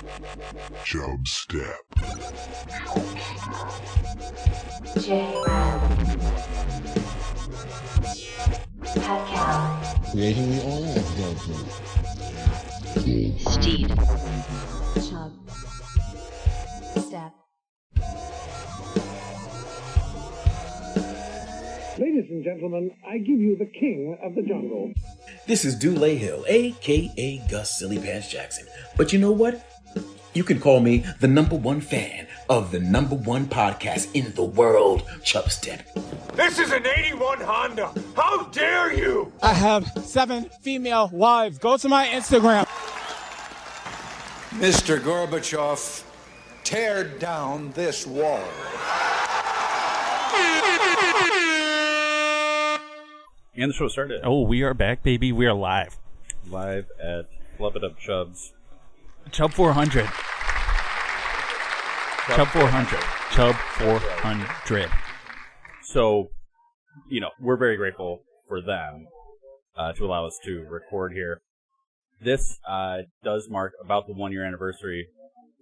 Chubstep. Jrad. Podcast. Creating the oil adultery. Steed. Chub. Step. Ladies and gentlemen, I give you the king of the jungle. This is Dulé Hill, a.k.a. Gus Silly Pants Jackson. But you know what? You can call me the number one fan of the number one podcast in the world, Chubstep. This is an 81 Honda. How dare you? I have 7 female wives. Go to my Instagram. Mr. Gorbachev, tear down this wall. And the show started. Oh, we are back, baby. We are live. Live at Flub A Dub Chub's. Chub 400. Chub 400. Chub 400. So, we're very grateful for them to allow us to record here. This does mark about the 1 year anniversary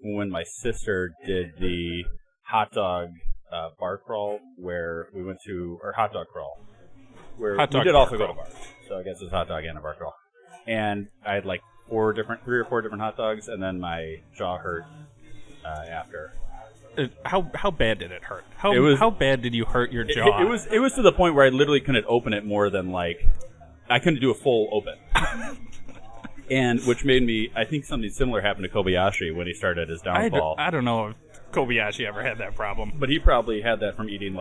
when my sister did the hot dog bar crawl where we went to, or hot dog crawl. Where we did also go to bars. So I guess it's hot dog and a bar crawl. And I had like 3 or 4 different hot dogs, and then my jaw hurt after. How bad did it hurt? How bad did you hurt your jaw? It was to the point where I literally couldn't open it more than I couldn't do a full open. And which made me, I think something similar happened to Kobayashi when he started his downfall. I don't know if Kobayashi ever had that problem. But he probably had that from eating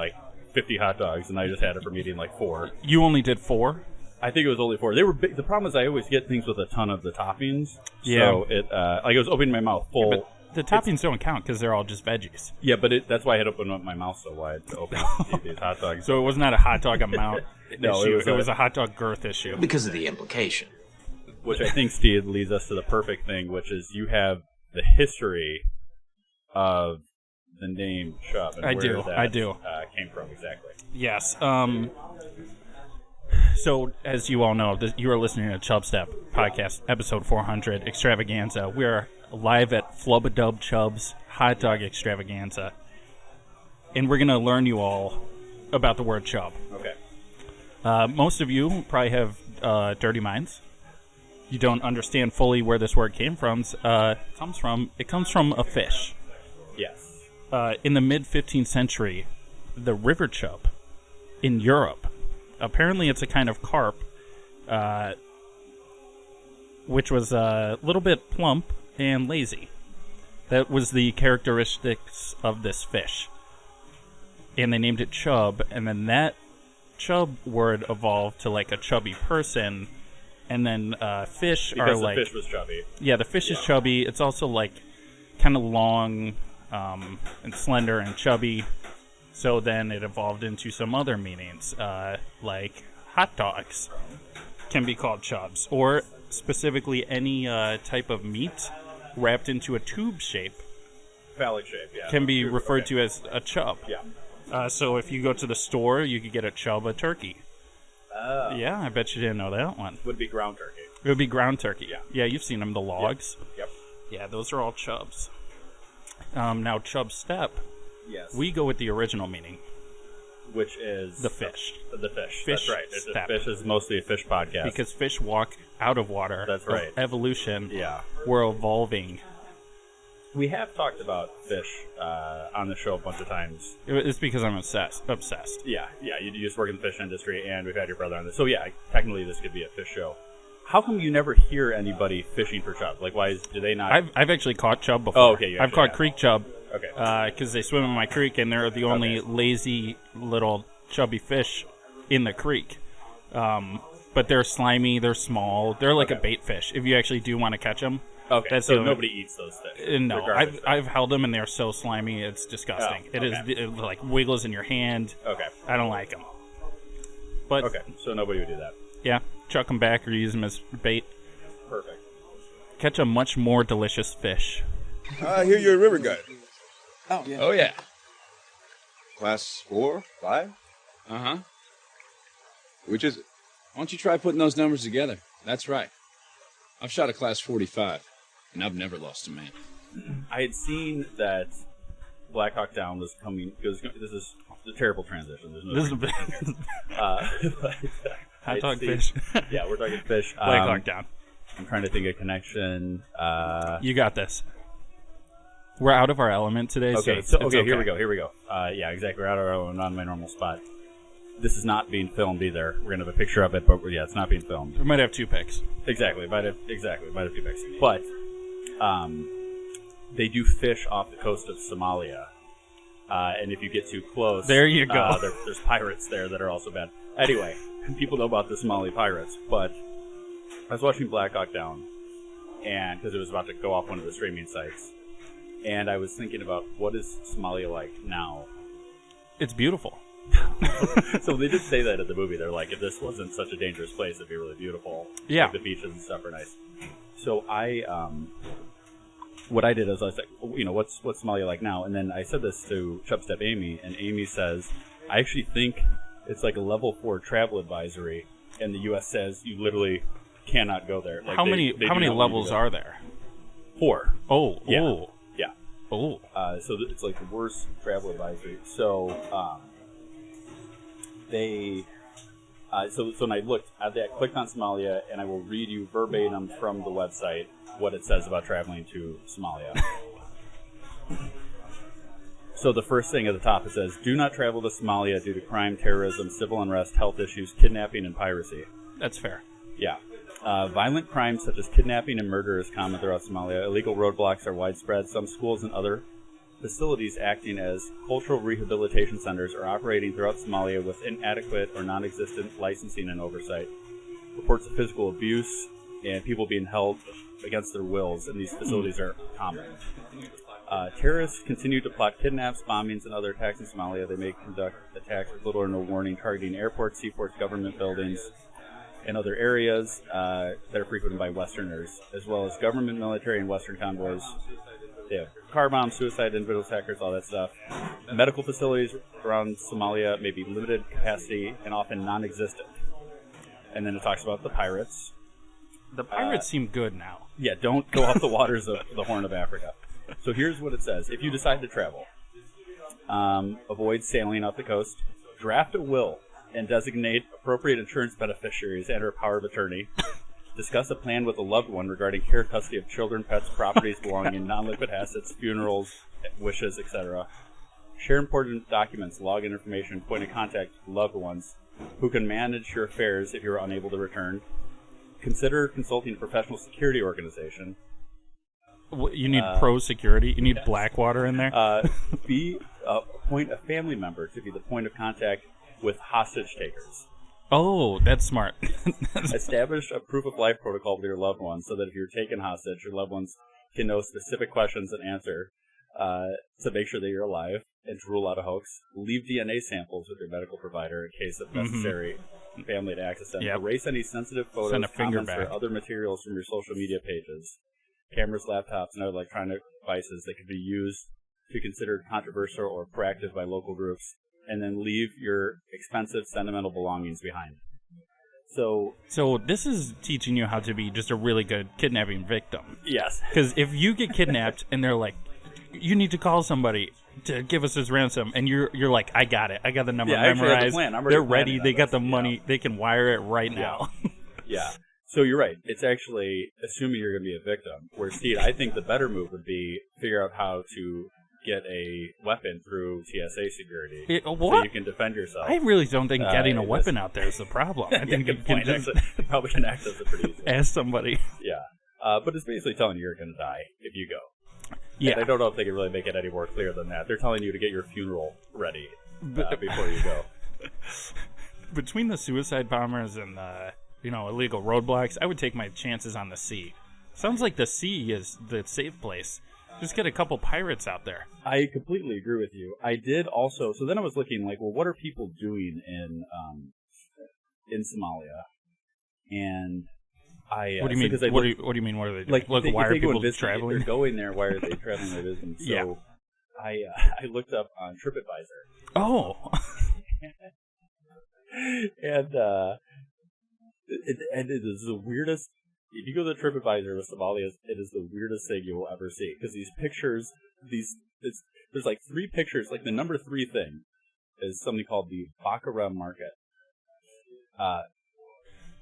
50 hot dogs, and I just had it from eating 4. You only did 4? I think it was only 4. They were big. The problem is I always get things with a ton of the toppings. Yeah. So it was opening my mouth full. Yeah, but the toppings don't count because they're all just veggies. Yeah, but that's why I had to open up my mouth so wide to open these hot dogs. So it was not a hot dog amount No, issue. It was a hot dog girth issue. Because of the implication. Which I think, Steve, leads us to the perfect thing, which is you have the history of the name Chub and I where do. that came from exactly. Yes. So, as you all know, you are listening to Chubstep Podcast, episode 400, Extravaganza. We are live at Flub A Dub Chub's Hot Dog Extravaganza. And we're going to learn you all about the word chub. Okay. Most of you probably have dirty minds. You don't understand fully where this word came from. It comes from a fish. Yes. In the mid-15th century, the river chub in Europe, apparently it's a kind of carp, which was a little bit plump and lazy. That was the characteristics of this fish. And they named it chub, and then that chub word evolved to a chubby person, and then fish because are the fish was chubby. Yeah, the fish is chubby. It's also kind of long and slender and chubby. So then it evolved into some other meanings, like hot dogs can be called chubs, or specifically any type of meat wrapped into a tube shape. Phallic shape, yeah. Can be referred to as a chub. Yeah. So if you go to the store, you could get a chub of turkey. Yeah, I bet you didn't know that one. Would be ground turkey. It would be ground turkey. Yeah. Yeah, you've seen them, the logs. Yep. Yeah, those are all chubs. Now, Chubstep, yes, we go with the original meaning, which is the fish. The fish. Fish. That's right. Fish is mostly a fish podcast because fish walk out of water. That's right. Evolution. Yeah. We're evolving. We have talked about fish on the show a bunch of times. It's because I'm obsessed. Yeah. You just work in the fish industry, and we've had your brother on this. So yeah, technically this could be a fish show. How come you never hear anybody fishing for chub? Do they not? I've actually caught chub before. Oh, okay. I've caught creek chub. Okay. Because they swim in my creek, and they're the only lazy little chubby fish in the creek. But they're slimy. They're small. They're like a bait fish. If you actually do want to catch them. Okay. So nobody eats those fish. No, I've held them, and they're so slimy. It's disgusting. Oh, okay. It wiggles in your hand. Okay. I don't like them. But okay. So nobody would do that. Yeah. Chuck them back or use them as bait. Perfect. Catch a much more delicious fish. I hear you're a river guide. Oh, yeah. Oh, yeah. Class 4, 5? Uh-huh. Which is it? Why don't you try putting those numbers together? That's right. I've shot a class 45, and I've never lost a man. I had seen that Black Hawk Down was coming. This is a terrible transition. There's no hot dog fish. Yeah, we're talking fish. Black Hawk Down. I'm trying to think of connection. You got this. We're out of our element today. Okay, so okay. Here we go. Yeah, exactly. We're out of our element, not in my normal spot. This is not being filmed either. We're gonna have a picture of it, but yeah, it's not being filmed. We might have 2 pics. Exactly. Might have 2 pics. But they do fish off the coast of Somalia, and if you get too close, there you go. There's pirates there that are also bad. Anyway, people know about the Somali pirates, but I was watching Black Hawk Down, and because it was about to go off one of the streaming sites, and I was thinking about what is Somalia like now. It's beautiful. So they did say that in the movie. They're like, if this wasn't such a dangerous place, it'd be really beautiful. Yeah, like the beaches and stuff are nice. So what I did is I was like, what's Somalia like now? And then I said this to Chubstep Amy, and Amy says, I actually think it's like a level 4 travel advisory, and the U.S. says you literally cannot go there. Like how many levels are there? 4. Oh, yeah. Oh. Yeah. Oh. So it's like the worst travel advisory. So so when I looked at that, I clicked on Somalia, and I will read you verbatim from the website what it says about traveling to Somalia. So the first thing at the top, it says, do not travel to Somalia due to crime, terrorism, civil unrest, health issues, kidnapping, and piracy. That's fair. Yeah. Violent crimes such as kidnapping and murder is common throughout Somalia. Illegal roadblocks are widespread. Some schools and other facilities acting as cultural rehabilitation centers are operating throughout Somalia with inadequate or non-existent licensing and oversight. Reports of physical abuse and people being held against their wills in these facilities are common. Terrorists continue to plot kidnaps, bombings, and other attacks in Somalia. They may conduct attacks with little or no warning, targeting airports, seaports, government buildings, and other areas that are frequented by Westerners, as well as government, military, and Western convoys. They have car bombs, suicide, individual attackers, all that stuff. Medical facilities around Somalia may be limited capacity and often non-existent. And then it talks about the pirates. The pirates seem good now. Yeah, don't go off the waters of the Horn of Africa. So here's what it says. If you decide to travel, avoid sailing off the coast, draft a will, and designate appropriate insurance beneficiaries and/or power of attorney. Discuss a plan with a loved one regarding care, custody of children, pets, properties belonging, non-liquid assets, funerals, wishes, etc. Share important documents, login information, point of contact with loved ones who can manage your affairs if you are unable to return. Consider consulting a professional security organization. You need pro security? You need Blackwater in there? Appoint a family member to be the point of contact with hostage takers. Oh, that's smart. Establish a proof of life protocol with your loved ones so that if you're taken hostage, your loved ones can know specific questions and answer to make sure that you're alive and to rule out a hoax. Leave DNA samples with your medical provider in case of necessary family to access them. Yep. Erase any sensitive photos, comments, or other materials from your social media pages. Cameras, laptops, and other electronic devices that could be used to consider controversial or proactive by local groups. And then leave your expensive, sentimental belongings behind. So this is teaching you how to be just a really good kidnapping victim. Yes. Because if you get kidnapped and they're like, you need to call somebody to give us this ransom, and you're like, I got it. I got the number memorized. They're ready. They got the money. They can wire it right now. Yeah. So you're right. It's actually assuming you're going to be a victim. Where, Steed, I think the better move would be figure out how to get a weapon through TSA security so you can defend yourself. I really don't think getting a weapon out there is the problem. I think you can just probably can access it pretty easily. Ask somebody. Yeah. But it's basically telling you you're going to die if you go. Yeah. And I don't know if they can really make it any more clear than that. They're telling you to get your funeral ready before you go. Between the suicide bombers and the illegal roadblocks, I would take my chances on the sea. Sounds like the sea is the safe place. Just get a couple pirates out there. I completely agree with you. I did also. So then I was looking like, well, what are people doing in Somalia? And I. What do you mean? What do you mean? What are they doing? Like why are people traveling? If they're going there. Why are they traveling their business? So yeah. I looked up on TripAdvisor. Oh. And it is the weirdest if you go to the TripAdvisor of Somalia, it is the weirdest thing you will ever see. Because these pictures, there's like 3 pictures. Like the number 3 thing is something called the Baccarat Market.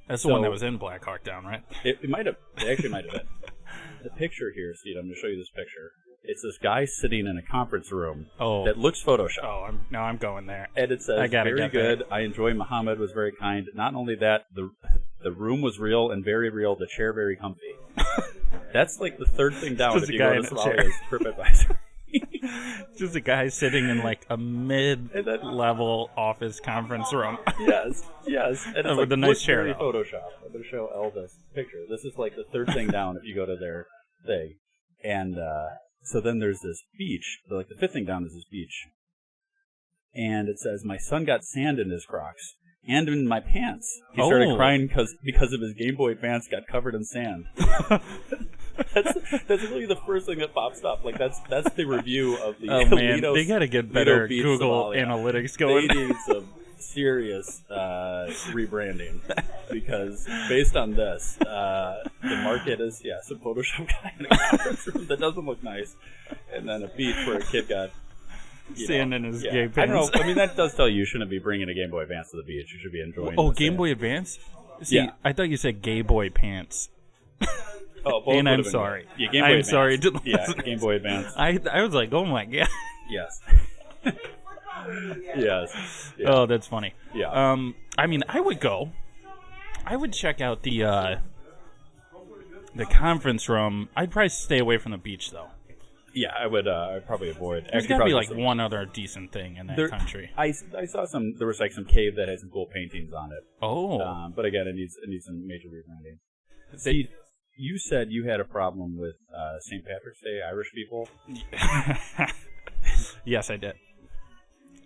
That's the one that was in Black Hawk Down, right? It might have. It actually might have been. The picture here, Steve, I'm going to show you this picture. It's this guy sitting in a conference room that looks Photoshopped. Oh, I'm going there. And it says, very good. I enjoy. Muhammad was very kind. Not only that, the room was real and very real. The chair very comfy. That's like the 3rd thing down if you go to Somalia's TripAdvisor. Just a guy sitting in like a mid-level office conference room. Yes. And it's with a nice chair. Photoshop. I'm going to show Elvis picture. This is like the 3rd thing down if you go to their thing. And so then there's this beach. Like the 5th thing down is this beach. And it says, my son got sand in his Crocs and in my pants. He started crying because of his Game Boy Advance got covered in sand. That's really the first thing that pops up. Like that's the review of the. Oh man, they gotta get better Google Analytics going. They need some serious rebranding because based on this, the market is some Photoshop guy in a conference room that doesn't look nice, and then a beach where a kid got sand in his gay pants. I don't know. I mean, that does tell you shouldn't be bringing a Game Boy Advance to the beach. You should be enjoying. Oh, Game Boy Advance. See, I thought you said gay boy pants. Oh, both and I'm sorry. Yeah, Game Boy I'm Advance. sorry. Game Boy Advance. I was like, oh my god. Yes. Yes. Yeah. Oh, that's funny. Yeah. I mean, I would go. I would check out the conference room. I'd probably stay away from the beach, though. Yeah, I would. I'd probably avoid. There's got to be like one other decent thing in that country. I saw some. There was like some cave that had some cool paintings on it. Oh. But again, it needs some major rebranding. See, you said you had a problem with St. Patrick's Day Irish people. Yes, I did.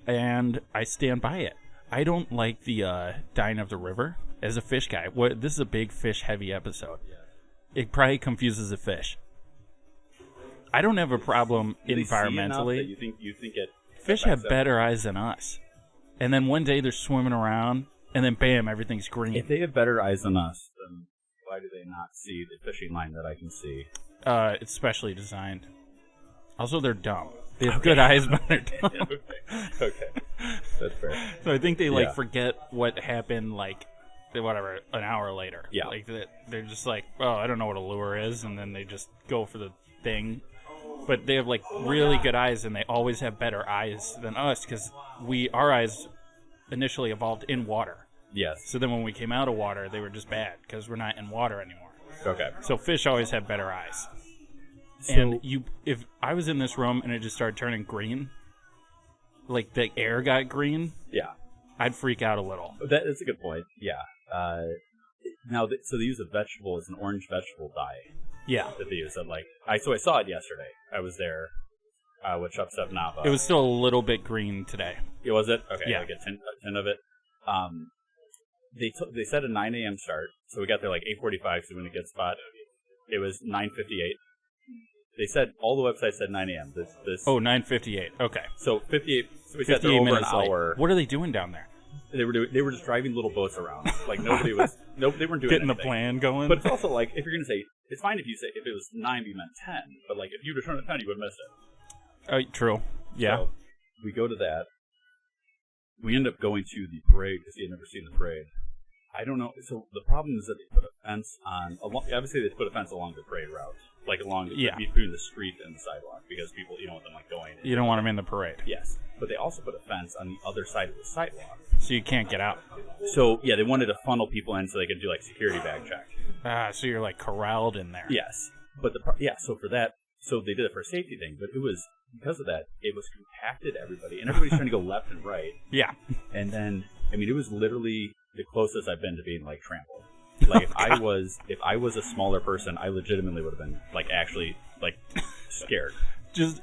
And I stand by it. I don't like the dying of the river as a fish guy. This is a big fish-heavy episode. It probably confuses the fish. I don't have a problem environmentally. You think it fish have better eyes than us. And then one day they're swimming around, and then bam, everything's green. If they have better eyes than us, then why do they not see the fishing line that I can see? It's specially designed. Also, they're dumb. They have good eyes, but they're dumb. Okay. That's fair. So I think they forget what happened whatever, an hour later. Yeah. Like they're just like, oh, I don't know what a lure is, and then they just go for the thing. But they have like really good eyes, and they always have better eyes than us because our eyes initially evolved in water. Yes. So then when we came out of water, they were just bad because we're not in water anymore. Okay. So fish always have better eyes. So, and if I was in this room and it just started turning green, like the air got green, I'd freak out a little. That's a good point. Yeah. Now, so they use a vegetable. It's an orange vegetable dye. Yeah. That they use. I saw it yesterday. I was there with Chubstep Nava. It was still a little bit green today. Was it? Okay. Yeah. Like a tin of it. They said a 9 a.m. start, so we got there like 8:45. So we went a good spot. It was 9:58. They said all the websites said 9 a.m. 9:58. Okay. So 58. So we sat there over an hour. Late. What are they doing down there? They were just driving little boats around. Like nobody was. They weren't doing getting anything. The plan going. But it's also like if you're gonna say it's fine if you say if it was 9, you meant 10. But like if you returned at 10, you would have missed it. True. Yeah. So we go to that. We end up going to the parade because he had never seen the parade. I don't know. So the problem is that they put a fence obviously they put a fence along the parade route, like along between the street and the sidewalk, because people you don't want them like going. You don't want them in the parade. Yes, but they also put a fence on the other side of the sidewalk, so you can't get out. So they wanted to funnel people in so they could do like security bag check. So you're like corralled in there. Yes, but so for that, so they did it for a safety thing, but it was because of that, it was compacted everybody, and everybody's trying to go left and right. Yeah, and then it was literally the closest I've been to being like trampled. Like if I was a smaller person, I legitimately would have been like actually like scared. Just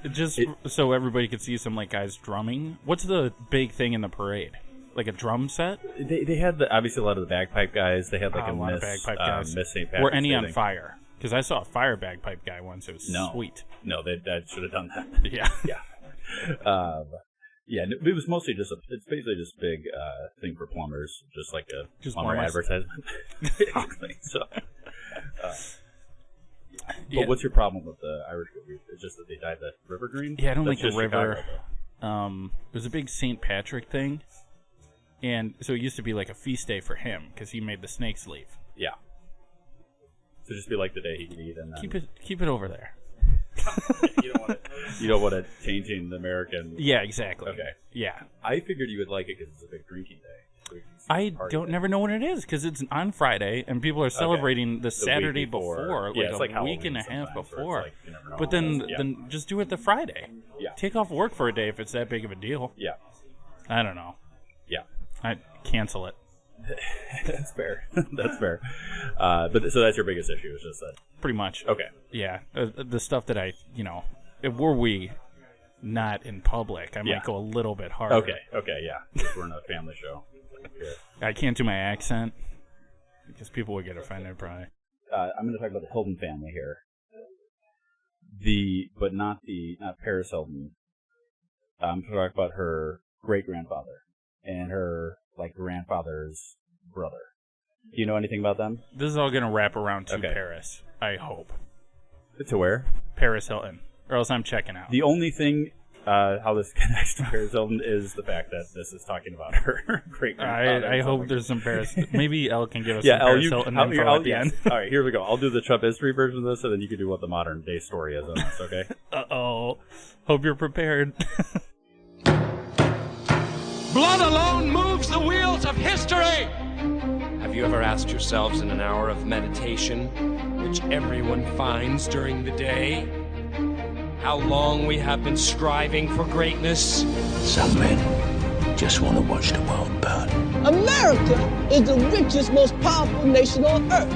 so everybody could see some like guys drumming. What's the big thing in the parade? Like a drum set? They had obviously a lot of the bagpipe guys. They had like a lot of bagpipe guys. Miss St. Patrick's. Were any on fire? Because I saw a fire bagpipe guy once. It was sweet. No, that should have done that. Yeah. Yeah. It was mostly it's basically just a big thing for plumbers, just like a plumber plumbers. advertisement. Exactly. So, But what's your problem with the Irish movie? It's just that they dyed the river green? Yeah, I don't That's like the river. Chicago, There's a big St. Patrick thing, and so it used to be like a feast day for him because he made the snakes leave. Yeah. So just be like the day he could eat, and then keep it over there. you don't want it changing the American. Yeah, exactly. Okay. Yeah. I figured you would like it because it's a big drinking day. So I never know when it is because it's on Friday and people are celebrating the Saturday before, Yeah, like a week and a half before. But then just do it the Friday. Yeah. Take off work for a day if it's that big of a deal. Yeah. I don't know. Yeah. I'd cancel it. That's fair. That's fair. But so that's your biggest issue, is just that. Pretty much. Okay. Yeah. The stuff that were we not in public, I might go a little bit harder. Okay, yeah. Because we're in a family show. I can't do my accent because people would get offended probably. I'm going to talk about the Hilton family here. But not Paris Hilton. I'm going to talk about her great-grandfather and her grandfather's brother. Do you know anything about them? This is all going to wrap around to Paris, I hope. To where? Paris Hilton. Or else I'm checking out. The only thing how this connects to Paris Hilton is the fact that this is talking about her great-grandfather. I hope there's some Paris. Maybe Elle can give us some Paris Hilton info at the end. All right, here we go. I'll do the Chubb history version of this, and then you can do what the modern-day story is on this, okay? Uh-oh. Hope you're prepared. Blood alone moves the wheels of history! Have you ever asked yourselves in an hour of meditation, which everyone finds during the day, how long we have been striving for greatness? Some men just want to watch the world burn. America is the richest, most powerful nation on earth.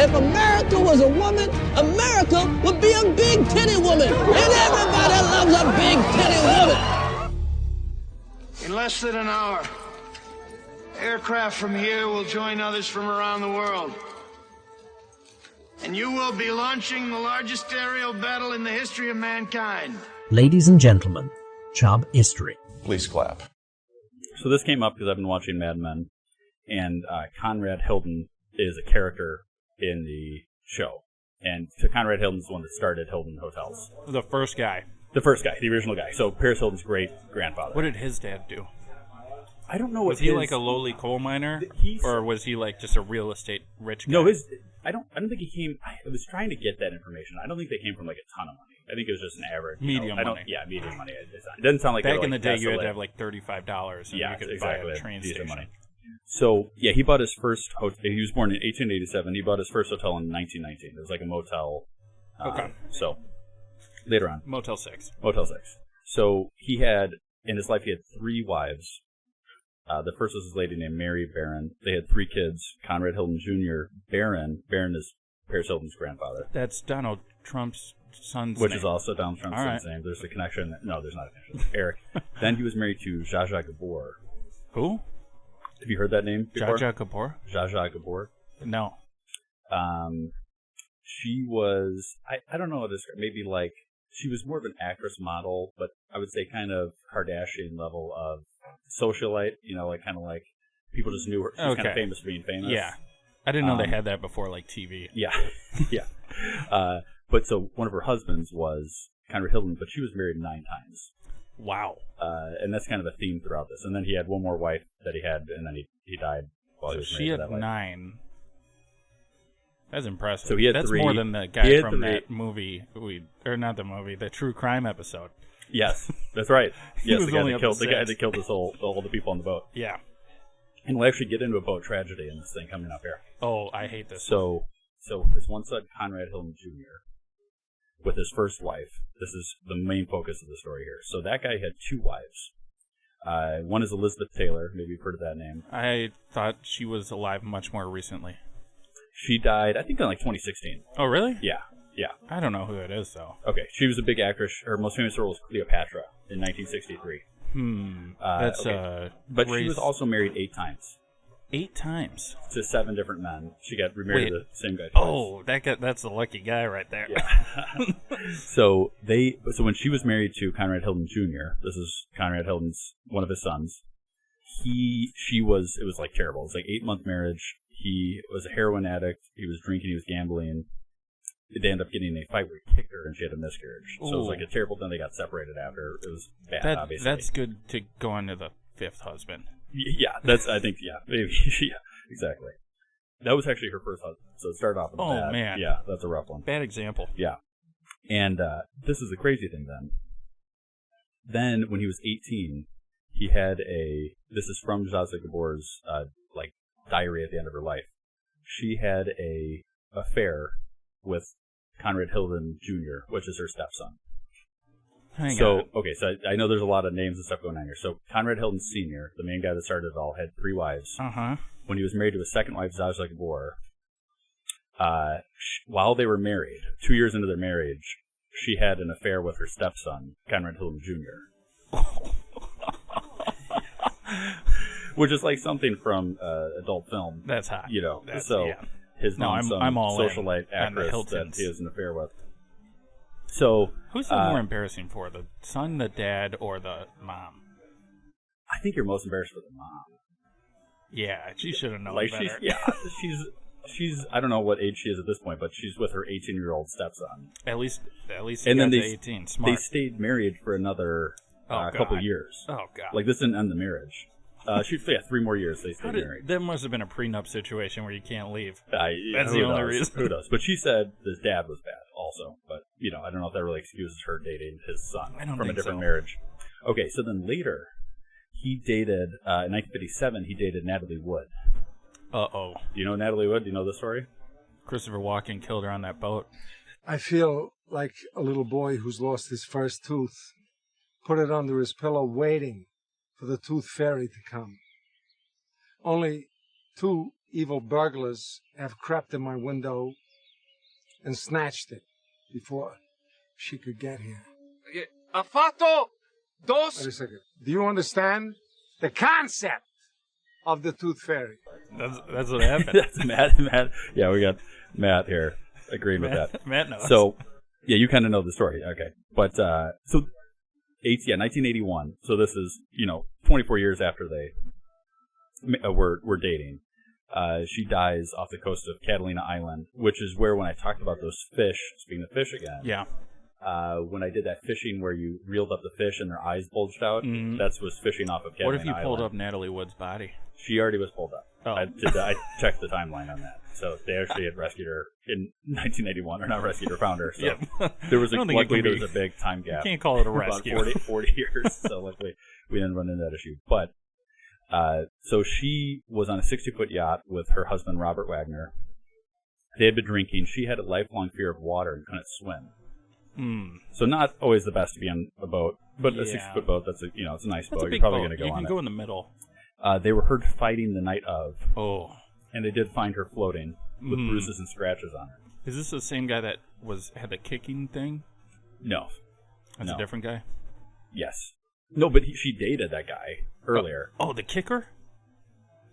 If America was a woman, America would be a big titty woman. And everybody loves a big titty woman. In less than an hour, aircraft from here will join others from around the world. And you will be launching the largest aerial battle in the history of mankind. Ladies and gentlemen, Chubistory. Please clap. So this came up because I've been watching Mad Men, and Conrad Hilton is a character in the show. And Conrad Hilton's the one that started Hilton Hotels. The first guy. The first guy, the original guy. So Paris Hilton's great-grandfather. What did his dad do? I don't know. Was he like a lowly coal miner, or was he like just a real estate rich guy? No, I don't think he came. I was trying to get that information. I don't think they came from like a ton of money. I think it was just an average medium money. Yeah, medium money. It doesn't sound like back in the day you had to have like $35. And yeah, you could exactly. buy a train station. Money. So yeah, he bought his first. He was born in 1887. He bought his first hotel in 1919. It was like a motel. Okay. So later on, Motel 6. Motel 6. So he had in his life he had 3 wives. The first was this lady named Mary Barron. They had 3 kids. Conrad Hilton Jr. Barron is Paris Hilton's grandfather. That's Donald Trump's son's Which name. is also Donald Trump's son's name. There's a connection. No, there's not a connection. Eric. Then he was married to Zsa Zsa Gabor. Who? Have you heard that name before? Zsa Zsa Gabor? Zsa Zsa Gabor. No. She was, I don't know how to describe, maybe like, she was more of an actress model, but I would say kind of Kardashian level of socialite, like kind of like people just knew her. She was kind of famous for being famous. Yeah. I didn't know they had that before, like TV. Yeah. Yeah. But so one of her husbands was Conrad Hilton, but she was married 9 times. Wow. And that's kind of a theme throughout this. And then he had one more wife that he had, and then he died while he was married. She to had that wife. 9. That's impressive. So he had That's 3. more than the guy from 3. that movie, or not the movie, the true crime episode. Yes, that's right. He Yes, was the guy only that up killed to the guy 6. that killed all the people on the boat. Yeah. And we'll actually get into a boat tragedy in this thing coming up here. Oh, I hate this. So his one son, Conrad Hilton Jr., with his first wife. This is the main focus of the story here. So that guy had 2 wives. One is Elizabeth Taylor. Maybe you've heard of that name. I thought she was alive much more recently. She died, I think, in like 2016. Oh, really? Yeah. I don't know who that is, though. Okay, she was a big actress. Her most famous role was Cleopatra in 1963. That's But she was also married 8 times. 8 times? To 7 different men. She got remarried to the same guy twice. Oh, that's a lucky guy right there. Yeah. So when she was married to Conrad Hilton Jr., this is Conrad Hilton's one of his sons. It was like terrible. It was like 8-month marriage. he was a heroin addict. He was drinking. He was gambling. They ended up getting in a fight where he kicked her and she had a miscarriage. So it was like a terrible thing. They got separated after. It was bad, obviously. That's good to go on to the fifth husband. Yeah, maybe. Yeah, exactly. That was actually her first husband. So it started off with bad. Man. Yeah, that's a rough one. Bad example. Yeah. And this is the crazy thing then. Then, when he was 18, he had this is from Zsa Zsa Gabor's, diary at the end of her life. She had a affair with Conrad Hilton Jr., which is her stepson. So I know there's a lot of names and stuff going on here. So, Conrad Hilton Sr., the main guy that started it all, had 3 wives. Uh-huh. When he was married to his second wife, Zsa Zsa Gabor, while they were married, 2 years into their marriage, she had an affair with her stepson, Conrad Hilton Jr. Which is like something from adult film. That's hot. His non-son socialite actress that he has an affair with. So who's the more embarrassing for, the son, the dad, or the mom? I think you're most embarrassed for the mom. Yeah, she should have known better. She's I don't know what age she is at this point, but she's with her 18-year-old stepson. At least and then they 18. Smart. They stayed married for another couple of years. Oh God! Like this didn't end the marriage. 3 more years they stayed married. There must have been a prenup situation where you can't leave. That's the only reason. Who knows? But she said his dad was bad also. But I don't know if that really excuses her dating his son from a different marriage. Okay, so then later he dated in 1957. He dated Natalie Wood. Uh-oh. Do you know Natalie Wood? Do you know the story? Christopher Walken killed her on that boat. I feel like a little boy who's lost his first tooth, put it under his pillow waiting for the tooth fairy to come. Only 2 evil burglars have crept in my window and snatched it before she could get here. Afato! Dos! Wait a second. Do you understand the concept of the tooth fairy? That's what happened. That's Matt. Yeah, we got Matt here agreeing with that. Matt knows. So, yeah, you kind of know the story. Okay. But, 1981. So this is, 24 years after they were dating. She dies off the coast of Catalina Island, which is where when I talked about those fish, speaking of fish again. Yeah. When I did that fishing where you reeled up the fish and their eyes bulged out, that was fishing off of Catalina Island. What if you pulled up Natalie Wood's body? She already was pulled up. Oh. I checked the timeline on that. So they actually had rescued her in 1981, or not rescued her, found her. So there was luckily there was a big time gap. You can't call it a rescue. About 40 years. So luckily we didn't run into that issue. But so she was on a 60-foot yacht with her husband Robert Wagner. They had been drinking. She had a lifelong fear of water and couldn't swim. So not always the best to be on a boat, but a 60-foot boat. That's it's a nice boat. You're probably going to go on it. You can go in the middle. They were heard fighting the night of. Oh. And they did find her floating with bruises and scratches on her. Is this the same guy that had the kicking thing? No. That's a different guy? Yes. No, but she dated that guy earlier. Oh, the kicker?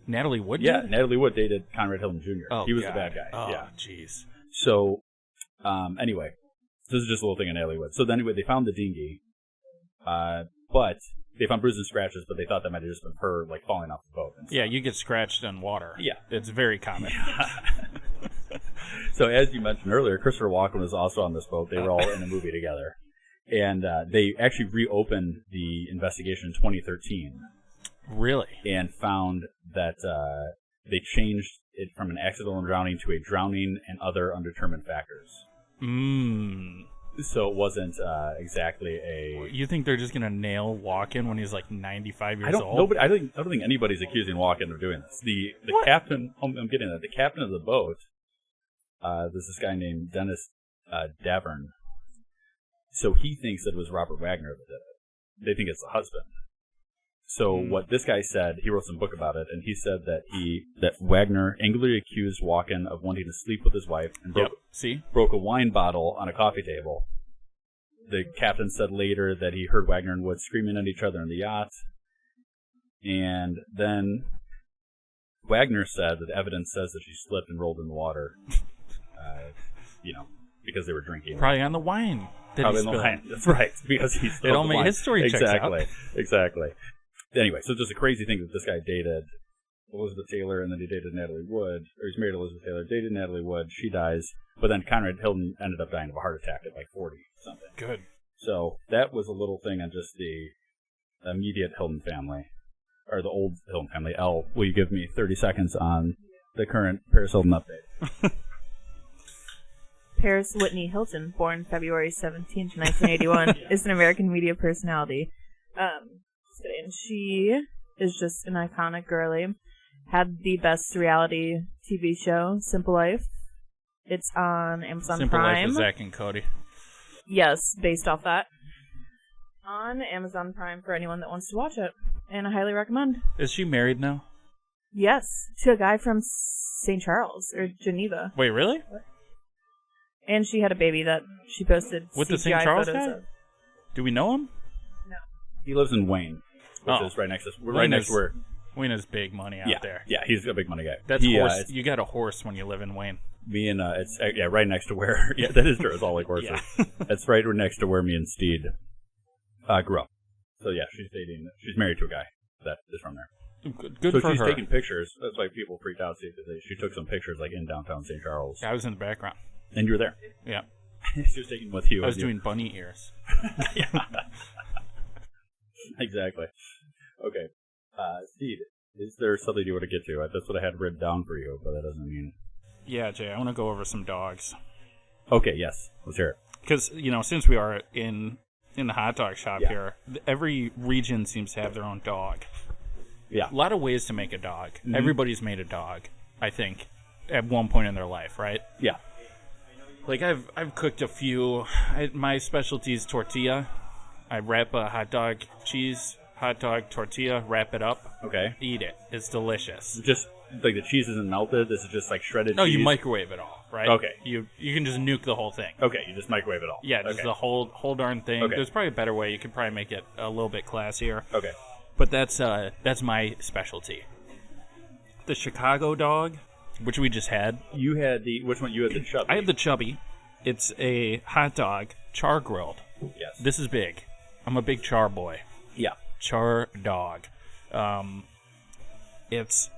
Natalie Wood? Yeah, Natalie Wood dated Conrad Hilton Jr. Oh, he was God. the bad guy. Oh, yeah. jeez. So, anyway, this is just a little thing on Natalie Wood. So then anyway, they found the dinghy, but they found bruises and scratches, but they thought that might have just been her, falling off the boat. Yeah, you get scratched on water. Yeah. It's very common. So as you mentioned earlier, Christopher Walken was also on this boat. They were all in a movie together. And they actually reopened the investigation in 2013. Really? And found that they changed it from an accidental drowning to a drowning and other undetermined factors. So it wasn't exactly a... You think they're just going to nail Walken when he's 95 years old? Nobody, I don't think anybody's accusing Walken of doing this. The captain... I'm getting that. The captain of the boat, there's this guy named Dennis Davern. So he thinks that it was Robert Wagner that did it. They think it's the husband. So what this guy said, he wrote some book about it, and he said that Wagner angrily accused Walken of wanting to sleep with his wife and broke a wine bottle on a coffee table. The captain said later that he heard Wagner and Wood screaming at each other in the yacht. And then Wagner said that evidence says that she slipped and rolled in the water, because they were drinking. Probably on the wine. Probably on the wine. That's right, because he spilled the wine. His story checks out. Exactly. Anyway, so just a crazy thing that this guy dated Elizabeth Taylor, and then he dated Natalie Wood, or he's married to Elizabeth Taylor, dated Natalie Wood, she dies, but then Conrad Hilton ended up dying of a heart attack at like 40 something. Good. So that was a little thing on just the immediate Hilton family, or the old Hilton family. Elle, will you give me 30 seconds on the current Paris Hilton update? Paris Whitney Hilton, born February 17th, 1981, is an American media personality. And she is just an iconic girly. Had the best reality TV show, Simple Life. It's on Amazon Simple Prime. Life with Zach and Cody. Yes, based off that. On Amazon Prime for anyone that wants to watch it. And I highly recommend. Is she married now? Yes, to a guy from St. Charles, or Geneva. Wait, really? And she had a baby that she posted with CGI the St. Charles photos guy? of. Do we know him? No. He lives in Wayne, which is right next to where. Wayne is big money out there. Yeah, he's a big money guy. That's horse. You got a horse when you live in Wayne. Me and it's right next to where. Yeah, that is true. It's all like horses. Yeah. It's right next to where me and Steed grew up. So yeah, she's married to a guy that is from there. Good so for she's her. taking pictures. That's why people freaked out. See, because she took some pictures like in downtown St. Charles. I was in the background. And you were there. Yeah. She was taking with you. I was doing bunny ears. Yeah. Exactly. Okay. Steed, is there something you want to get to? That's what I had written down for you, but that doesn't mean... Yeah, Jay, I want to go over some dogs. Okay, yes. Let's hear it. Because, since we are in the hot dog shop here, every region seems to have their own dog. Yeah. A lot of ways to make a dog. Mm-hmm. Everybody's made a dog, I think, at one point in their life, right? Yeah. Like, I've cooked a few. My specialty is tortilla. I wrap a hot dog cheese, hot dog tortilla, wrap it up. Okay. Eat it. It's delicious. Just, like, the cheese isn't melted? This is just, like, shredded cheese? No, you microwave it all, right? Okay. You can just nuke the whole thing. Okay, you just microwave it all. Yeah, just the whole darn thing. Okay. There's probably a better way. You could probably make it a little bit classier. Okay. But that's my specialty. The Chicago dog, which we just had. You had which one? You had the chubby. I had the chubby. It's a hot dog, char grilled. Yes. This is big. I'm a big char boy. Yeah. Char dog. It's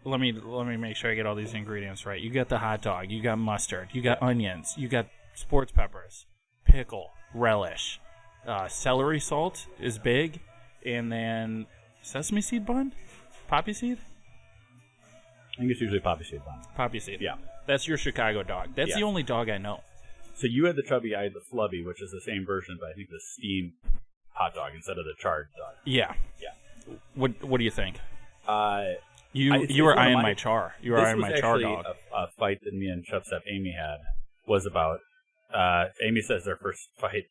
let me make sure I get all these ingredients right. You got the hot dog, you got mustard, you got onions, you got sports peppers, pickle, relish, celery salt is big, and then sesame seed bun, poppy seed. I think it's usually poppy seed bun. Poppy seed. Yeah. That's your Chicago dog. That's the only dog I know. So you had the chubby, I had the flubby, which is the same version, but I think the steamed hot dog instead of the charred dog. Yeah. Yeah. What do you think? You were eyeing my char. You were eyeing my char dog. A fight that me and Chubstep Amy had was about. Amy says their first fight.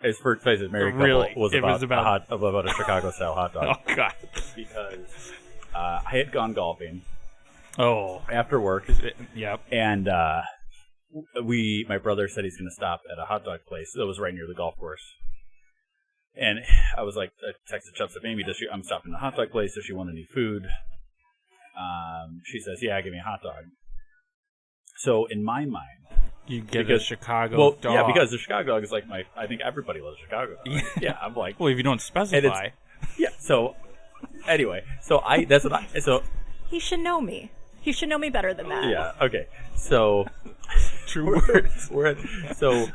His first fight as married couple was about a Chicago style hot dog. Oh God! Because I had gone golfing. Oh. After work. Yep. And my brother said he's going to stop at a hot dog place that was right near the golf course. And I was like, I texted Chubstep Amy, I'm stopping at a hot dog place. Does she want any food? She says, yeah, give me a hot dog. So in my mind, you get a Chicago dog. Yeah, because the Chicago dog is like I think everybody loves Chicago dog. Yeah, I'm like. Well, if you don't specify. Yeah, so anyway, so he should know me. He should know me better than that. Yeah, okay. So true words. So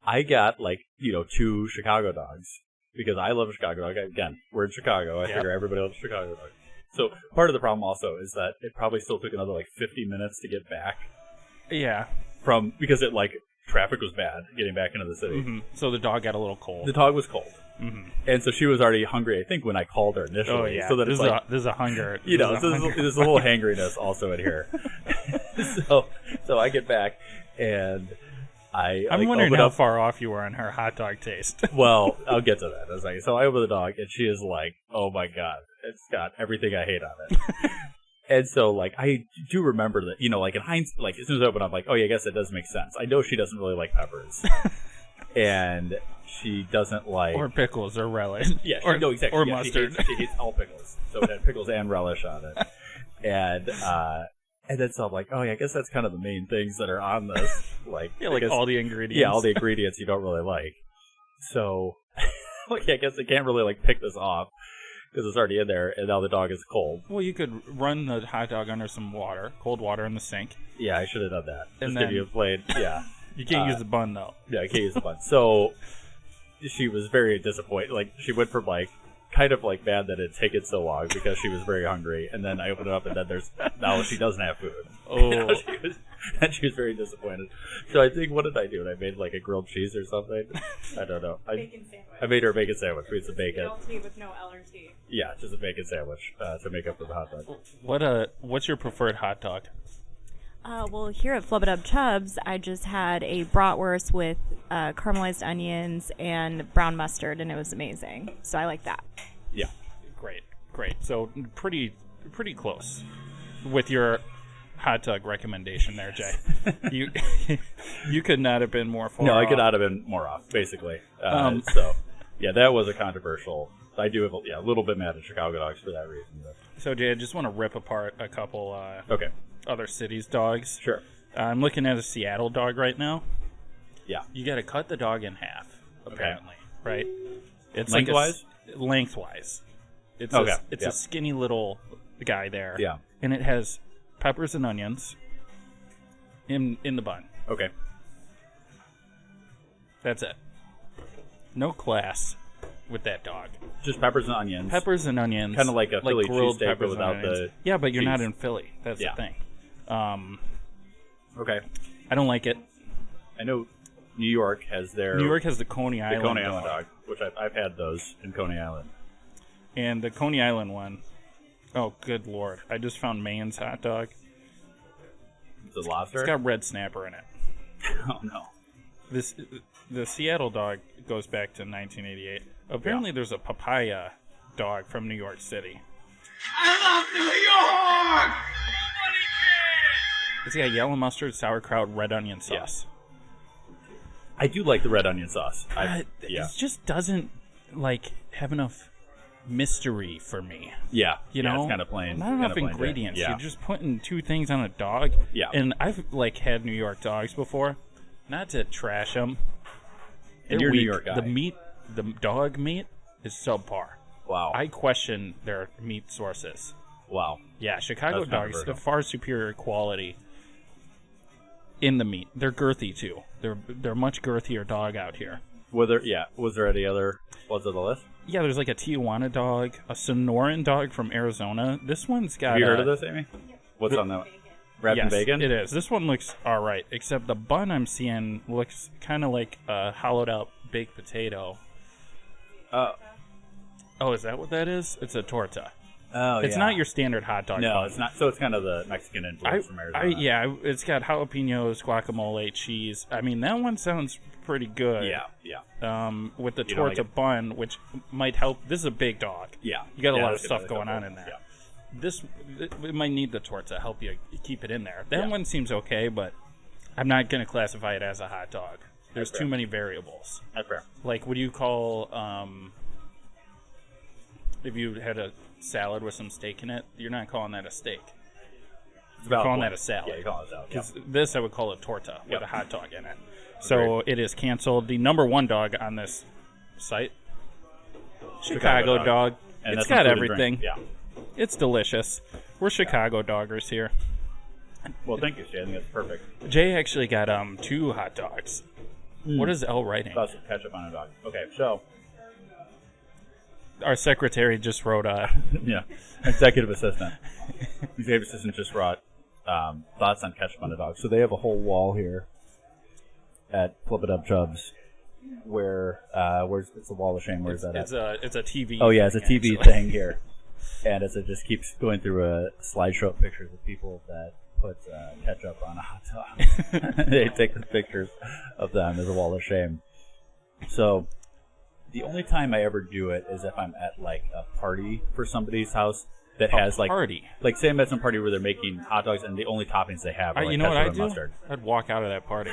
I got 2 Chicago dogs because I love a Chicago dog. Again, we're in Chicago. I figure everybody loves Chicago dog. So part of the problem also is that it probably still took another 50 minutes to get back. Yeah. Because traffic was bad getting back into the city. Mm-hmm. So the dog got a little cold. The dog was cold. Mm-hmm. And so she was already hungry, I think, when I called her initially. Oh, yeah. So that there's a hunger. There's a little hangriness also in here. So I get back, and I'm wondering how far off you were on her hot dog taste. Well, I'll get to that. So I open the dog, and she is like, oh, my God. It's got everything I hate on it. And so, I do remember that, in hindsight, as soon as I open up, I'm like, oh, yeah, I guess that does make sense. I know she doesn't really like peppers. And she doesn't like... Or pickles, or relish. Yeah, exactly. Or mustard. She hates all pickles. So it had pickles and relish on it. And then so I'm like, oh, yeah, I guess that's kind of the main things that are on this. All the ingredients. Yeah, all the ingredients you don't really like. So, I guess I can't really, pick this off. because it's already in there, and now the dog is cold. Well, you could run the hot dog under some water, cold water in the sink. Yeah, I should have done that. And Just then give you a plain, yeah. You can't use the bun, though. Yeah, I can't use the bun. So she was very disappointed. Like, she went from, like, kind of, like, mad that it had taken so long because she was very hungry. And then I opened it up, and then now she doesn't have food. Oh. She was very disappointed. So I think, what did I do? I made, like, a grilled cheese or something? I don't know. Bacon sandwich. I made her a bacon sandwich with some bacon. LT with no LRT. Yeah, just a bacon sandwich to make up for the hot dog. What's your preferred hot dog? Well, here at Flub A Dub Chubs, I just had a bratwurst with caramelized onions and brown mustard, and it was amazing. So I like that. Yeah, great. So pretty close with your hot dog recommendation there, Jay. You could not have been more far off. No, I could not have been more off, basically. So, yeah, that was a controversial. I do have a little bit mad at Chicago dogs for that reason. But. So, Jay, I just want to rip apart a couple other cities' dogs. Sure. I'm looking at a Seattle dog right now. Yeah. You got to cut the dog in half, apparently, right? It's lengthwise? Lengthwise. It's a skinny little guy there. Yeah. And it has peppers and onions in the bun. Okay. That's it. No class with that dog. Just peppers and onions. Peppers and onions. Kind of like a Philly grilled cheesesteak, but peppers and without onions. the Yeah, but you're cheese. not in Philly. That's the thing. Okay. I don't like it. I know New York has their... New York has the Coney Island dog, which I've had those in Coney Island. And the Coney Island one, oh, good Lord. I just found Maine's hot dog. It's a lobster? It's got red snapper in it. Oh, no. The Seattle dog goes back to 1988. Apparently there's a papaya dog from New York City. I love New York! It's got yellow mustard, sauerkraut, red onion sauce. I do like the red onion sauce. It just doesn't have enough mystery for me. Yeah, you know, it's kind of plain. Not enough plain ingredients. Yeah. You're just putting two things on a dog. Yeah, and I've had New York dogs before. Not to trash them. And you're a New York guy. The dog meat is subpar. Wow. I question their meat sources. Wow. Yeah, Chicago That's dogs have far superior quality in the meat. They're girthy too. They're much girthier dog out here. Was there any other ones on the list? Yeah, there's like a Tijuana dog, a Sonoran dog from Arizona. This one's got. Have you heard of this, Amy? What's on that? Wrapped in bacon? It is. This one looks alright, except the bun I'm seeing looks kind of like a hollowed out baked potato. Oh, is that what that is? It's a torta. Oh, it's not your standard hot dog. No, bun. it's not. So it's kind of the Mexican influence from Arizona. It's got jalapenos, guacamole, cheese. I mean, that one sounds pretty good. Yeah. With the You don't torta like it? bun, which might help. This is a big dog. Yeah. You got a Yeah, lot of that's stuff another going on couple. in there. Yeah. It might need the torta to help you keep it in there. That Yeah. one seems okay, but I'm not going to classify it as a hot dog. There's That's too fair. many variables. That's fair. Like, what do you call if you had a salad with some steak in it? You're not calling that a steak. You're calling that a salad. Yeah, you call it a salad. Yeah. 'Cause this I would call a torta with Yep. a hot dog in it. So it is canceled. The number one dog on this site, Chicago dog. And It's that's got some food and everything. drink. Yeah. It's delicious. We're Chicago doggers here. Well, thank you, Jay. I think that's perfect. Jay actually got 2 hot dogs. What is L writing? Sauce with ketchup on a dog. Okay, so Our secretary just wrote yeah, executive assistant. Executive assistant just wrote thoughts on ketchup on a dog. So they have a whole wall here at Flub A Dub Chubs where it's a wall of shame. Where's that at? It's a TV. Oh yeah, it's a thing, TV actually. thing here, and it just keeps going through a slideshow of pictures of people that put ketchup on a hot dog. They take the pictures of them as a wall of shame. So the only time I ever do it is if I'm at like a party for somebody's house that has like party. Like say I'm at some party where they're making hot dogs and the only toppings they have are like you know what ketchup I'd and do? mustard. I'd walk out of that party.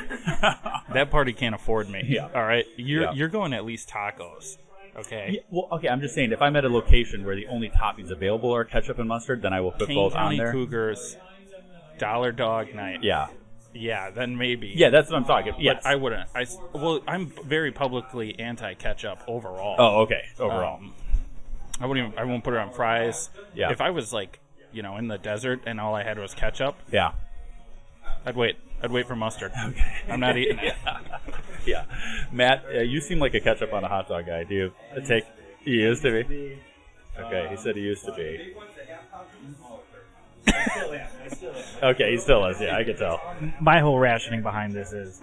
That party can't afford me. Yeah. All right. Yeah. You're going at least tacos. Okay. Yeah, well, okay. I'm just saying if I'm at a location where the only toppings available are ketchup and mustard, then I will put King both County on there. Cougars, dollar dog night. Yeah. Yeah, then maybe. Yeah, that's what I'm talking. But Yes. I wouldn't. I'm very publicly anti-ketchup overall. Oh, okay. Overall. I won't put it on fries. Yeah. If I was like, in the desert and all I had was ketchup. Yeah. I'd wait for mustard. Okay. I'm not eating it. Yeah. Matt, you seem like a ketchup on a hot dog guy. Do you take? You used to be. Okay, he said he used to be. Okay, he still is. Yeah, I can tell. My whole rationing behind this is,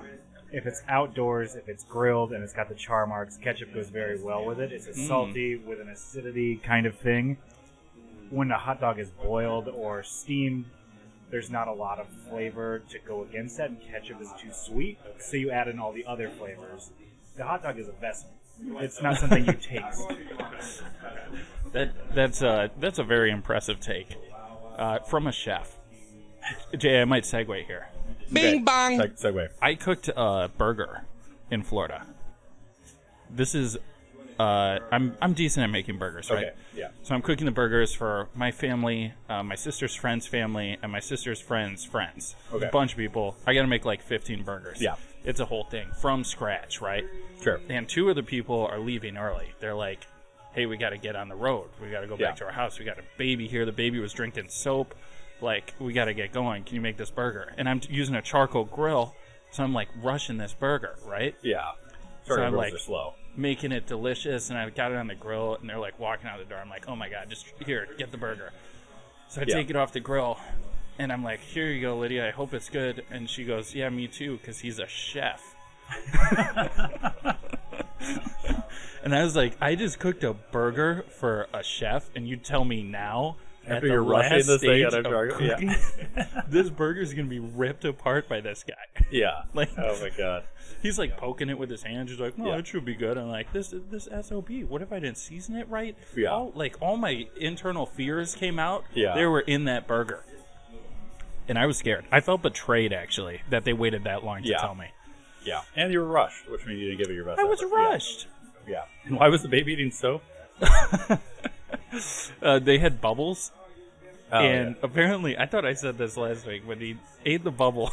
if it's outdoors, if it's grilled, and it's got the char marks, ketchup goes very well with it. It's a salty with an acidity kind of thing. When a hot dog is boiled or steamed, there's not a lot of flavor to go against that, and ketchup is too sweet, so you add in all the other flavors. The hot dog is a vessel. It's not something you taste. That's a very impressive take from a chef. Jay, I might segue here. Bing bong. Segue. I cooked a burger in Florida. This is I'm decent at making burgers, right? Okay. Yeah. So I'm cooking the burgers for my family, my sister's friend's family, and my sister's friend's friends. Okay. A bunch of people. I got to make like 15 burgers. Yeah. It's a whole thing from scratch, right? Sure. And 2 of the people are leaving early. They're like, "Hey, we got to get on the road. We got to go back to our house. We got a baby here. The baby was drinking soap. Like, we got to get going. Can you make this burger?" And I'm using a charcoal grill, so I'm like rushing this burger, right? Yeah. So I'm like slow. making it delicious, and I got it on the grill, and they're like walking out the door. I'm like, "Oh my god, just here, get the burger." So I take it off the grill, and I'm like, "Here you go, Lydia. I hope it's good." And she goes, "Yeah, me too, because he's a chef." And I was like, I just cooked a burger for a chef, and you tell me now, after you're rushing this thing out of cooking, this burger's gonna be ripped apart by this guy. Yeah. Like, oh my god. He's like poking it with his hands. He's like, "No, it should be good." I'm like, this SOB. What if I didn't season it right? Yeah. All my internal fears came out. Yeah. They were in that burger, and I was scared. I felt betrayed actually that they waited that long to tell me. Yeah. And you were rushed, which means you didn't give it your best. I was effort. rushed. Yeah. And why was the baby eating soap? They had bubbles. Oh, and apparently, I thought I said this last week, but he ate the bubble.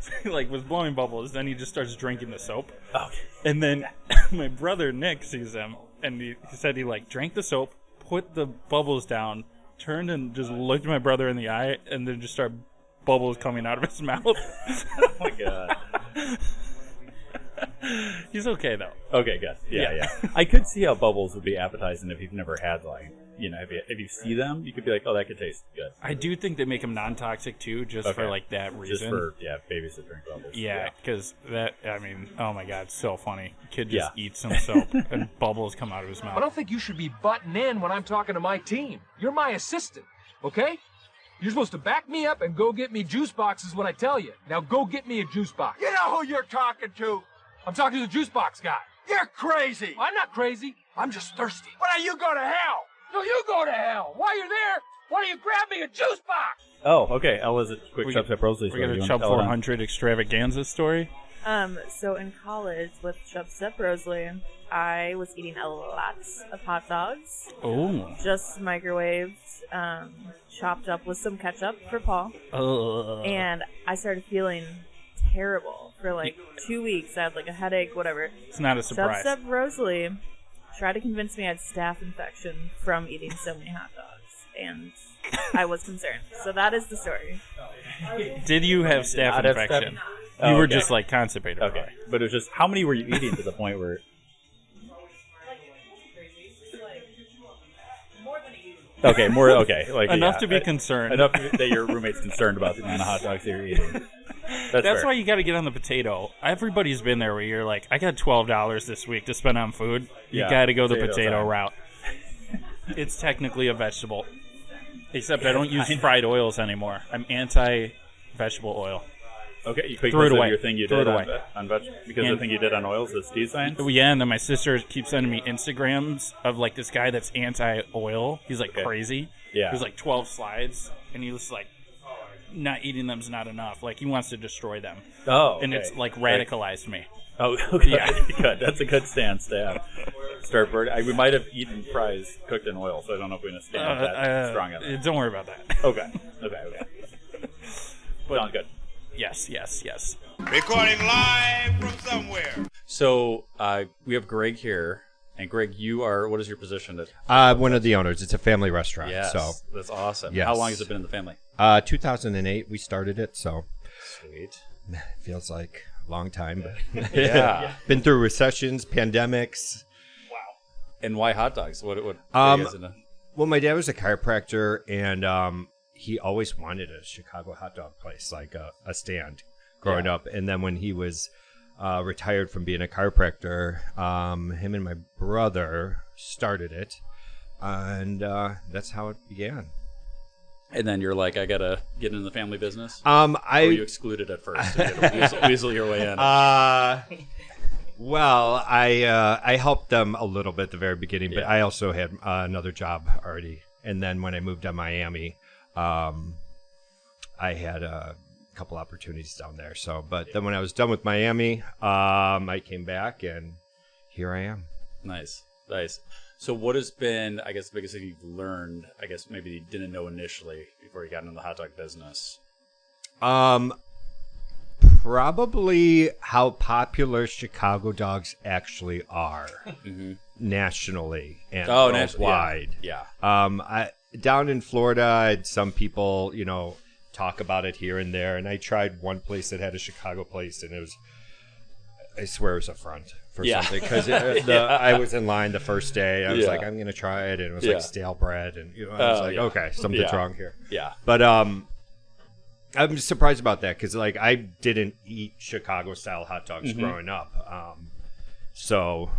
So he was blowing bubbles, then he just starts drinking the soap. Okay. And then my brother Nick sees him, and he said he drank the soap, put the bubbles down, turned and just looked my brother in the eye, and then just started bubbles coming out of his mouth. Oh my god. He's okay though. Okay, good. Yeah. I could see how bubbles would be appetizing if you've never had if you see them, you could be like, oh, that could taste good. I do think they make them non-toxic too, just for that reason. Just for babies that drink bubbles. Yeah, because oh my god, so funny. Kid just eats some soap and bubbles come out of his mouth. I don't think you should be butting in when I'm talking to my team. You're my assistant, okay? You're supposed to back me up and go get me juice boxes when I tell you. Now go get me a juice box. You know who you're talking to? I'm talking to the juice box guy. You're crazy. I'm not crazy. I'm just thirsty. Why don't you go to hell? No, you go to hell. While you're there, why don't you grab me a juice box? Oh, okay. That was a quick Chubstep Rosalie story. We got a Chub 400 extravaganza story. So in college with Chubstep Rosalie, I was eating a lot of hot dogs. Oh. Just microwaved, chopped up with some ketchup for Paul. And I started feeling terrible for 2 weeks. I had a headache, whatever. It's not a surprise. Chubstep Rosalie tried to convince me I had staph infection from eating so many hot dogs, and I was concerned. So that is the story. Did you have staph infection? You were just constipated. Okay, but it was just, how many were you eating to the point where? Okay, more. Okay, enough to be concerned. Enough that your roommate's concerned about the amount of hot dogs you're eating. That's why you got to get on the potato. Everybody's been there where you're like, I got $12 this week to spend on food. You got to go the potato route. It's technically a vegetable, except I don't use fried oils anymore. I'm anti-vegetable oil. Okay, you threw it away. Your thing you did on because the thing you did on oils, the Steed sign? Yeah, and then my sister keeps sending me Instagrams of this guy that's anti-oil. He's crazy. Yeah. There's 12 slides, and he's not eating them's not enough. He wants to destroy them. Oh, and it's radicalized me. Oh, okay. Yeah. Good. That's a good stance to have. Start burning. We might have eaten fries cooked in oil, so I don't know if we're going to stand that strong of it. Don't worry about that. Okay. But, sounds good. Yes. Recording live from somewhere. So we have Greg here And Greg, what is your position at? One of the owners. It's a family restaurant. Yes, so that's awesome. Yes. How long has it been in the family? 2008 we started it, so sweet. Feels like a long time, but yeah. Been through recessions, pandemics. Wow. And why hot dogs? What Well, my dad was a chiropractor, and he always wanted a Chicago hot dog place, like a stand, growing up. And then when he was retired from being a chiropractor, him and my brother started it, and that's how it began. And then you're like, I gotta get into the family business. Or you excluded at first, so you had to weasel your way in. Well, I helped them a little bit at the very beginning, but Yeah. I also had another job already. And then when I moved to Miami, I had a couple opportunities down there. So, but then when I was done with Miami, I came back, and here I am. Nice. So what has been, I guess, the biggest thing you've learned, I guess maybe you didn't know initially before you got into the hot dog business? Probably how popular Chicago dogs actually are nationally and worldwide. Yeah. Down in Florida, I had some people, talk about it here and there, and I tried one place that had a Chicago place, and it was, I swear it was a front for something, because I was in line the first day. I was like, I'm going to try it, and it was like stale bread, and I was like, okay, something's wrong here. Yeah. But I'm surprised about that, because I didn't eat Chicago style hot dogs growing up, so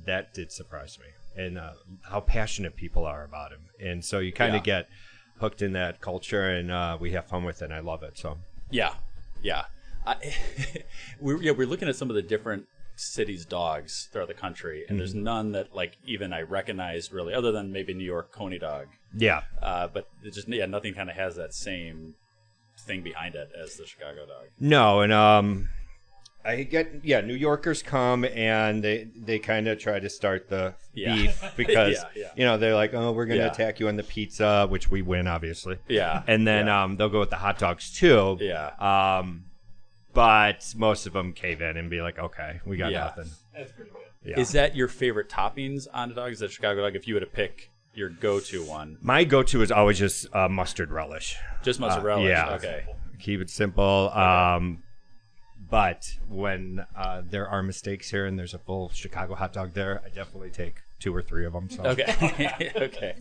that did surprise me, and how passionate people are about them, and so you kind of get hooked in that culture, and we have fun with it, and I love it. So yeah. We're looking at some of the different cities' dogs throughout the country, and there's none that even I recognized really, other than maybe New York Coney dog. Yeah. But it just nothing kind of has that same thing behind it as the Chicago dog. No, and I get New Yorkers come, and they kind of try to start the beef, because they're like, oh, we're gonna attack you on the pizza, which we win, obviously. Yeah. And then they'll go with the hot dogs too. Yeah. But most of them cave in and be like, okay, we got nothing. That's pretty good. Yeah. Is that your favorite toppings on a dog? Is that Chicago dog? If you were to pick your go-to one, my go-to is always just mustard relish. Just mustard relish. Yeah. Okay. Keep it simple. Okay. But when there are mistakes here and there's a full Chicago hot dog there, I definitely take 2 or 3 of them. So. Okay. Okay.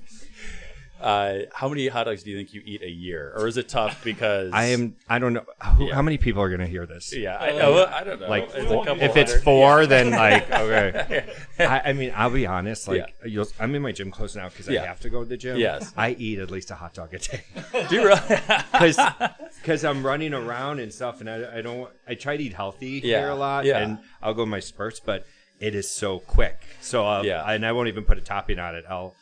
How many hot dogs do you think you eat a year, or is it tough because I don't know how many people are going to hear this? Yeah, I don't know. Like, it's if it's 4, then okay. I mean, I'll be honest. I'm in my gym clothes now because I have to go to the gym. Yes, I eat at least a hot dog a day. Do you really? Because I'm running around and stuff, and I try to eat healthy here a lot, and I'll go in my spurts, but it is so quick. So and I won't even put a topping on it. I'll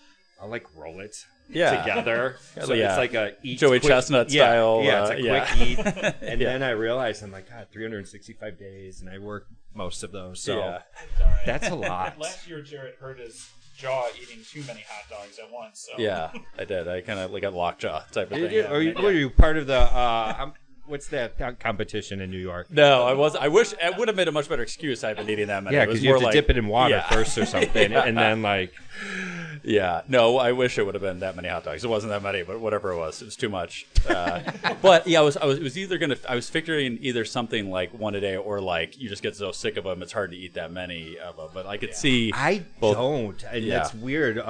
roll it. Together, so it's like a Joey Chestnut style. Yeah, it's a quick eat, and then I realized I'm like, God, 365 days, and I work most of those, so that's a lot. Last year, Jarrett hurt his jaw eating too many hot dogs at once. So yeah, I did. I kind of got lockjaw type of thing. Were you part of the? What's that competition in New York? No, I was. I wish it would have made a much better excuse. I've been eating that many. Yeah, because you have to dip it in water first or something, and then Yeah, no, I wish it would have been that many hot dogs. It wasn't that many, but whatever it was too much. But yeah, I was either I was figuring either something like one a day, or you just get so sick of them, it's hard to eat that many of them. But I could see I both. don't, and that's weird.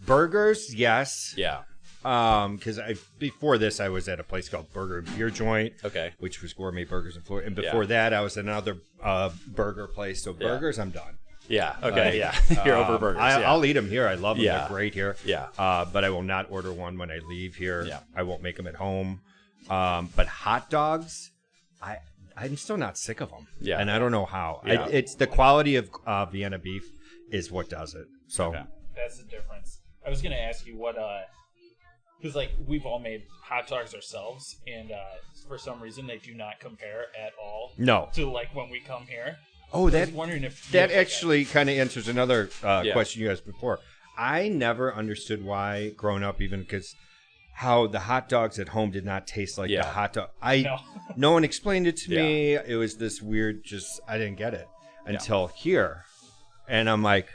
Burgers, yes. Yeah. Because before this, I was at a place called Burger and Beer Joint, which was gourmet burgers in Florida, and before that, I was at another burger place. So burgers, I'm done. Yeah. Okay. You're over burgers. I'll eat them here. I love them. Yeah. They're great here. Yeah. But I will not order one when I leave here. Yeah. I won't make them at home. But hot dogs, I'm still not sick of them. Yeah. And I don't know how. Yeah. It's the quality of Vienna beef is what does it. So that's the difference. I was going to ask you what. Because we've all made hot dogs ourselves, and for some reason they do not compare at all. No. To when we come here. Oh, I was wondering if that actually kind of answers another question you asked before. I never understood why growing up, even because how the hot dogs at home did not taste like the hot dog. No one explained it to me. It was this weird. I didn't get it until here. And I'm like,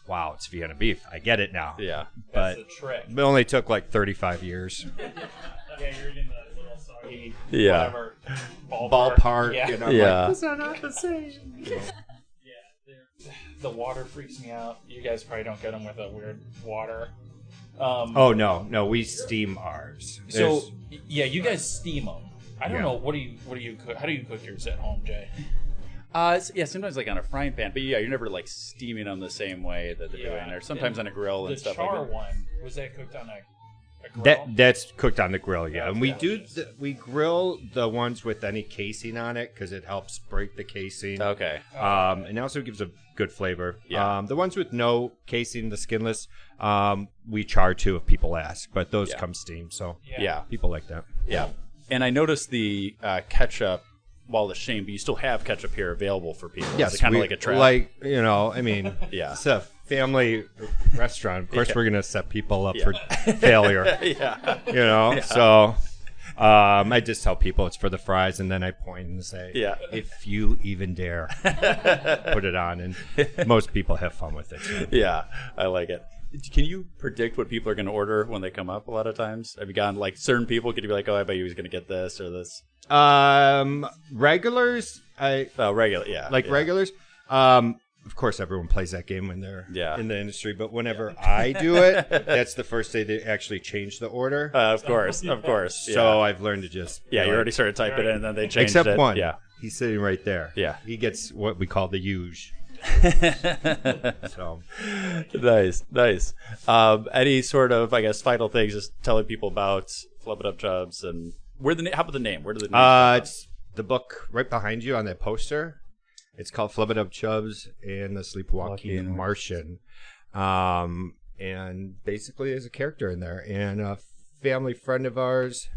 wow, it's Vienna beef. I get it now. Yeah. But That's the trick. it only took like 35 years. Yeah, you're eating the little soggy, Yeah. whatever, Ballpark. Yeah. You know, Yeah. like, these are not the same. The water freaks me out. You guys probably don't get them with a weird water. Oh, no, we steam ours. So, yeah, you guys steam them. I don't Yeah. know. What do you cook? How do you cook yours at home, Jay? Yeah, sometimes like on a frying pan, but yeah, you're never like steaming them the same way that they're doing, or sometimes on a grill and stuff like that. The char one, was that cooked on a grill? That's cooked on the grill, yeah. And we Okay. we grill the ones with any casing on it because it helps break the casing. Okay. And also gives a good flavor. Yeah. The ones with no casing, the skinless, we char too if people ask, but those come steamed, so Yeah. people like that. Yeah. And I noticed the ketchup, while it's shame, but you still have ketchup here available for people. Yes, Is it kind of like a trap? Like, you know, I mean, Yeah. it's a family restaurant. Of course, Yeah. we're going to set people up Yeah. for failure. Yeah. You know, Yeah. so I just tell people it's for the fries, and then I point and say, Yeah. if you even dare, put it on. And most people have fun with it. Too. Yeah, I like it. Can you predict what people are going to order when they come up a lot of times? Have you gotten like certain people? Could you be like, oh, I bet you was going to get this or this? Regulars, regular, yeah. like yeah. regulars. Of course, everyone plays that game when they're in the industry, but whenever I do it, that's the first day they actually change the order. Of course. So I've learned to just Yeah, you like, already started typing it in, and then they changed except it. one. Yeah. He's sitting right there. Yeah. He gets what we call the huge. So nice. Any sort of, I guess, final things, just telling people about Flub A Dub Chubs and how about the name? Where did the name come from? It's the book right behind you on that poster. It's called Flub A Dub Chubs and the Sleepwalking Martian. And basically there's a character in there. And a family friend of ours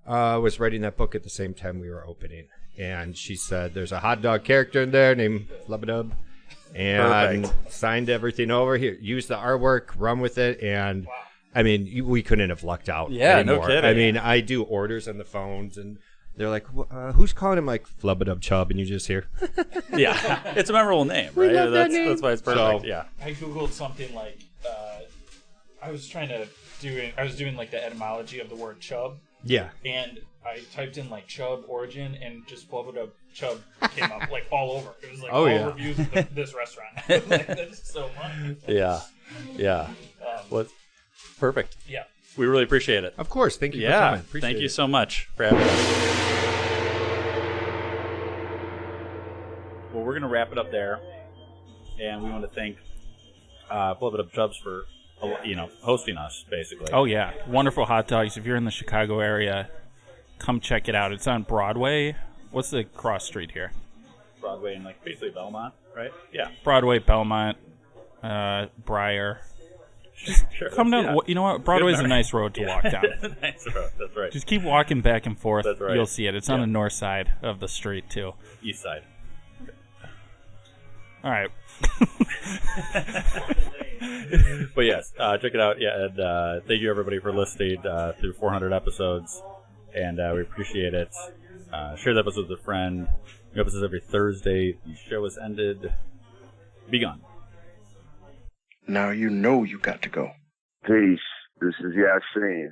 was writing that book at the same time we were opening. And she said there's a hot dog character in there named Flub A Dub. And Perfect. signed everything over here. Used the artwork, run with it. And I mean, we couldn't have lucked out Yeah, anymore. no kidding. I mean, I do orders on the phones and they're like, who's calling him like Flub A Dub Chub? And you just hear. Yeah, it's a memorable name, We right? love that name. That's why it's perfect. So- yeah. I googled something like I was doing like the etymology of the word chub. Yeah. And I typed in like chub origin and just Flub A Dub Chub came up like all over. It was like all reviews of this restaurant. I was like, that's so funny. Yeah. Well, perfect. Yeah. We really appreciate it. Of course. Thank you for coming. Appreciate Thank you it. so much for having us. Well, we're going to wrap it up there. And we want to thank Flub A Dub Chubs for, hosting us, basically. Oh, yeah. Wonderful hot dogs. If you're in the Chicago area, come check it out. It's on Broadway. What's the cross street here? Broadway and, basically Belmont, right? Yeah. Broadway, Belmont, Briar. Sure. Come down. Yeah. You know what? Broadway's a nice road to walk down. Nice road. That's right. Just keep walking back and forth. That's right. You'll see it. It's on the north side of the street, too. East side. All right. But yes, check it out. Yeah, and thank you everybody for listening through 400 episodes, and we appreciate it. Share the episode with a friend. New episodes every Thursday. The show has ended. Be gone. Now you know you got to go. Peace. This is Yasin.